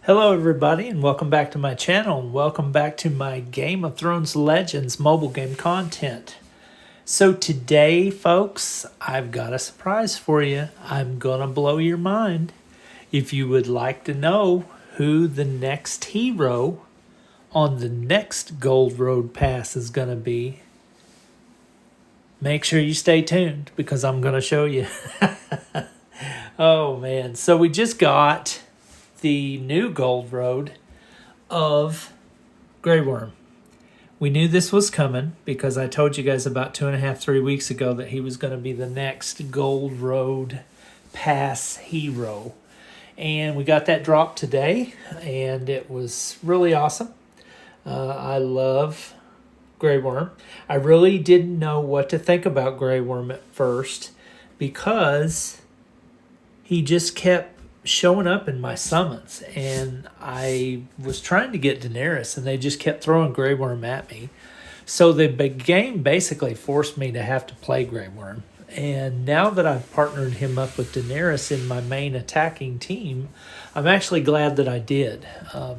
Hello everybody and welcome back to my channel and welcome back to my Game of Thrones Legends mobile game content. So today folks, I've got a surprise for you. I'm gonna blow your mind. If you would like to know who the next hero on the next Gold Road Pass is gonna be, make sure you stay tuned because I'm gonna show you. Oh man, so we just got the new Gold Road of Grey Worm. We knew this was coming because I told you guys about 2.5, 3 weeks ago that he was going to be the next Gold Road Pass hero. And we got that drop today, and it was really awesome. I love Grey Worm. I really didn't know what to think about Grey Worm at first because he just kept showing up in my summons, and I was trying to get Daenerys and they just kept throwing Grey Worm at me. So the game basically forced me to have to play Grey Worm. And now that I've partnered him up with Daenerys in my main attacking team, I'm actually glad that I did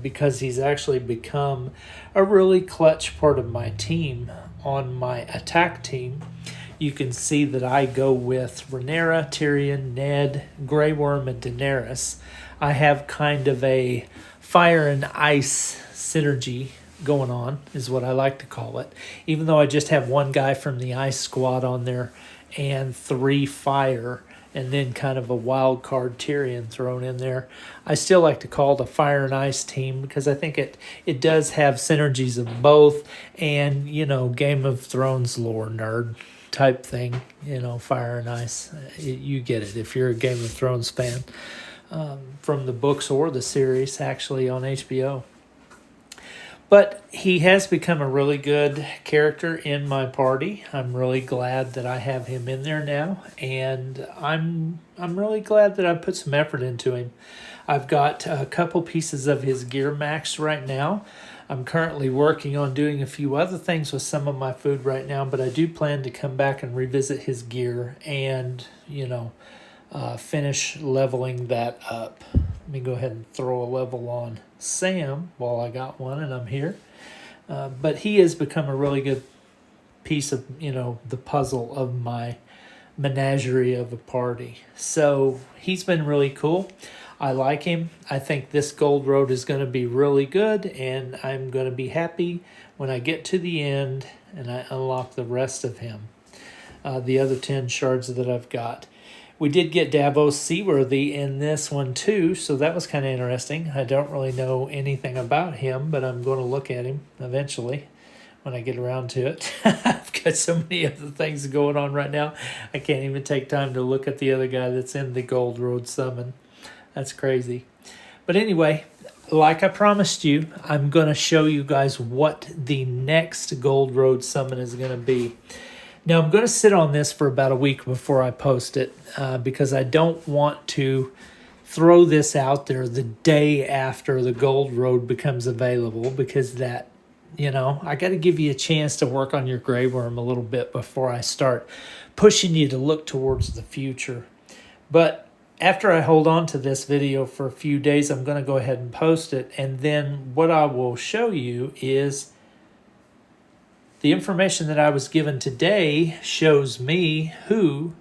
because he's actually become a really clutch part of my team on my attack team. You can see that I go with Rhaenyra, Tyrion, Ned, Grey Worm, and Daenerys. I have kind of a fire and ice synergy going on, is what I like to call it. Even though I just have one guy from the ice squad on there and 3 fire, and then kind of a wild card Tyrion thrown in there, I still like to call it a fire and ice team because I think it does have synergies of both, and Game of Thrones lore nerd type thing, fire and ice. You get it if you're a Game of Thrones fan, from the books or the series actually on HBO. But he has become a really good character in my party. I'm really glad that I have him in there now, and I'm really glad that I put some effort into him. I've got a couple pieces of his gear maxed right now. I'm currently working on doing a few other things with some of my food right now, but I do plan to come back and revisit his gear and, finish leveling that up. Let me go ahead and throw a level on Sam while I got one and I'm here. But he has become a really good piece of, the puzzle of my menagerie of a party. So he's been really cool. I like him. I think this Gold Road is going to be really good, and I'm going to be happy when I get to the end and I unlock the rest of him, the other 10 shards that I've got. We did get Davos Seaworthy in this one too, so that was kind of interesting. I don't really know anything about him, but I'm going to look at him eventually when I get around to it. I've got so many other things going on right now, I can't even take time to look at the other guy that's in the Gold Road summon. That's crazy. But anyway, like I promised you, I'm going to show you guys what the next Gold Road summon is going to be. Now, I'm going to sit on this for about a week before I post it because I don't want to throw this out there the day after the Gold Road becomes available, because that, I got to give you a chance to work on your Grey Worm a little bit before I start pushing you to look towards the future. But after I hold on to this video for a few days, I'm going to go ahead and post it. And then what I will show you is the information that I was given today shows me who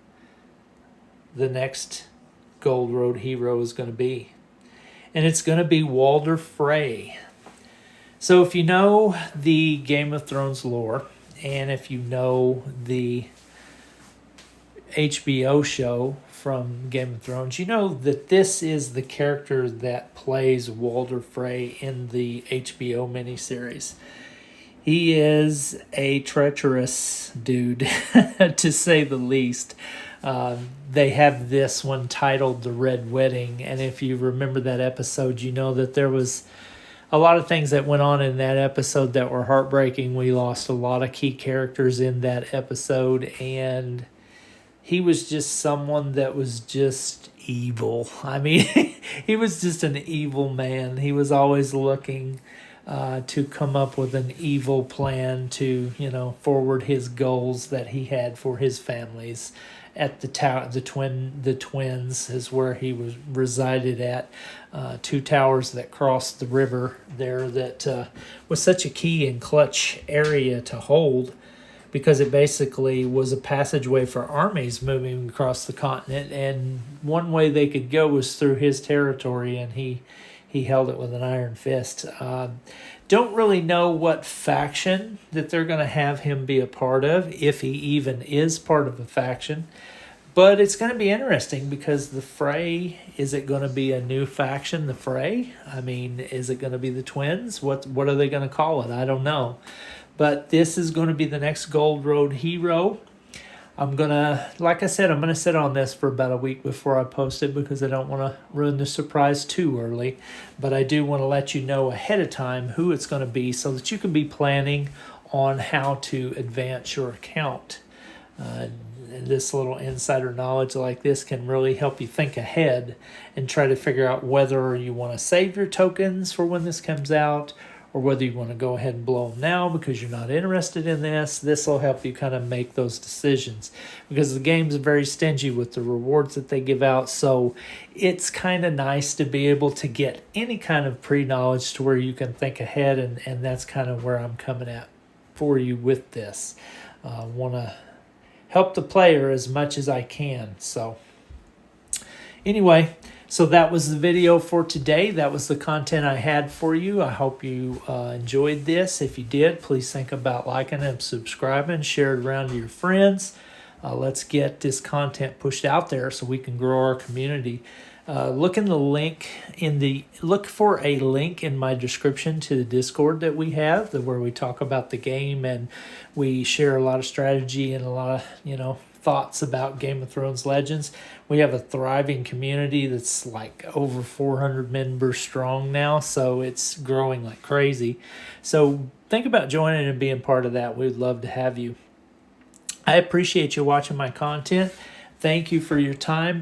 the next Gold Road hero is going to be. And it's going to be Walder Frey. So if you know the Game of Thrones lore, and if you know the HBO show from Game of Thrones, you know that this is the character that plays Walder Frey in the HBO miniseries. He is a treacherous dude, to say the least. They have this one titled The Red Wedding, and if you remember that episode, you know that there was a lot of things that went on in that episode that were heartbreaking. We lost a lot of key characters in that episode, and he was just someone that was just evil. I mean, he was just an evil man. He was always looking to come up with an evil plan to, forward his goals that he had for his families at the tower. The twins is where he was resided at. Two towers that crossed the river there. That was such a key and clutch area to hold, because it basically was a passageway for armies moving across the continent, and one way they could go was through his territory, and he held it with an iron fist. Don't really know what faction that they're going to have him be a part of, if he even is part of a faction. But it's going to be interesting, because the Fray, is it going to be a new faction, the Fray? I mean, is it going to be the twins? What are they going to call it? I don't know. But this is going to be the next Gold Road hero. I'm going to, like I said, I'm going to sit on this for about a week before I post it, because I don't want to ruin the surprise too early. But I do want to let you know ahead of time who it's going to be, so that you can be planning on how to advance your account. This little insider knowledge like this can really help you think ahead and try to figure out whether you want to save your tokens for when this comes out, or whether you want to go ahead and blow them now because you're not interested in this. This will help you kind of make those decisions, because the game's very stingy with the rewards that they give out. So it's kind of nice to be able to get any kind of pre-knowledge to where you can think ahead, and that's kind of where I'm coming at for you with this. Want to help the player as much as I can. So anyway, so that was the video for today. That was the content I had for you. I hope you enjoyed this. If you did, please think about liking and subscribing. Share it around to your friends. Let's get this content pushed out there so we can grow our community. Look for a link in my description to the Discord that we have, where we talk about the game, and we share a lot of strategy and a lot of thoughts about Game of Thrones Legends. We have a thriving community that's like over 400 members strong now, so it's growing like crazy. So think about joining and being part of that. We'd love to have you. I appreciate you watching my content. Thank you for your time.